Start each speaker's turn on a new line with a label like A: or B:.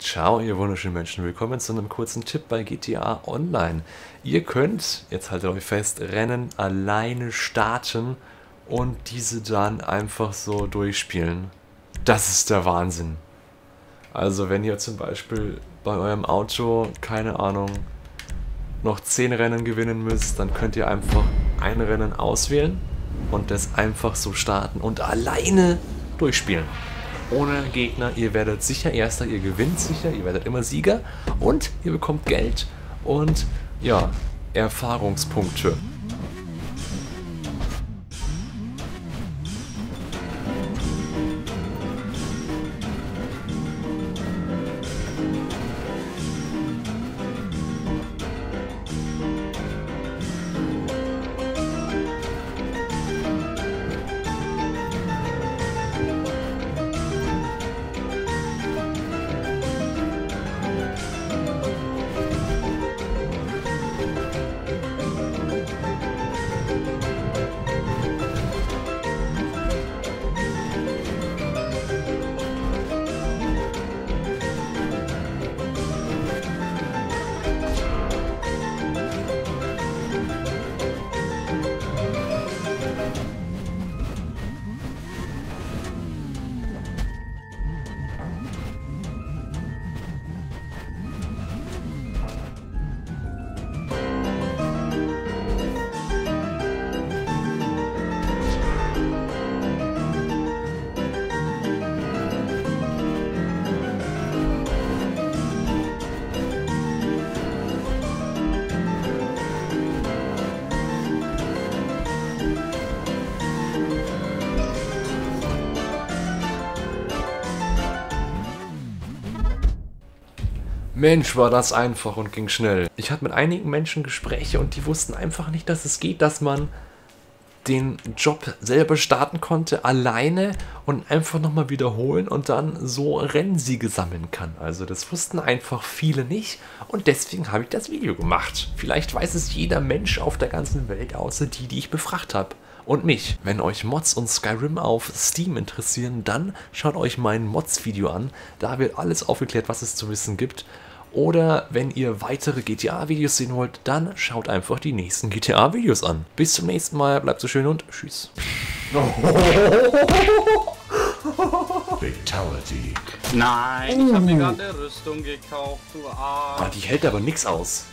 A: Ciao, ihr wunderschönen Menschen. Willkommen zu einem kurzen Tipp bei GTA Online. Ihr könnt, jetzt haltet euch fest, Rennen alleine starten und diese dann einfach so durchspielen. Das ist der Wahnsinn. Also wenn ihr zum Beispiel bei eurem Auto, keine Ahnung, noch 10 Rennen gewinnen müsst, dann könnt ihr einfach ein Rennen auswählen und das einfach so starten und alleine durchspielen. Ohne Gegner, ihr werdet sicher Erster, ihr gewinnt sicher, ihr werdet immer Sieger und ihr bekommt Geld und ja, Erfahrungspunkte. Mensch, war das einfach und ging schnell. Ich hatte mit einigen Menschen Gespräche und die wussten einfach nicht, dass es geht, dass man den Job selber starten konnte, alleine und einfach nochmal wiederholen und dann so Rennsiege sammeln kann. Also das wussten einfach viele nicht und deswegen habe ich das Video gemacht. Vielleicht weiß es jeder Mensch auf der ganzen Welt, außer die ich befragt habe. Und mich. Wenn euch Mods und Skyrim auf Steam interessieren, dann schaut euch mein Mods-Video an. Da wird alles aufgeklärt, was es zu wissen gibt. Oder wenn ihr weitere GTA-Videos sehen wollt, dann schaut einfach die nächsten GTA-Videos an. Bis zum nächsten Mal, bleibt so schön und tschüss.
B: Fatality.
C: Nein, ich habe mir gerade eine Rüstung gekauft, du Arsch.
A: Ah, die hält aber nix aus.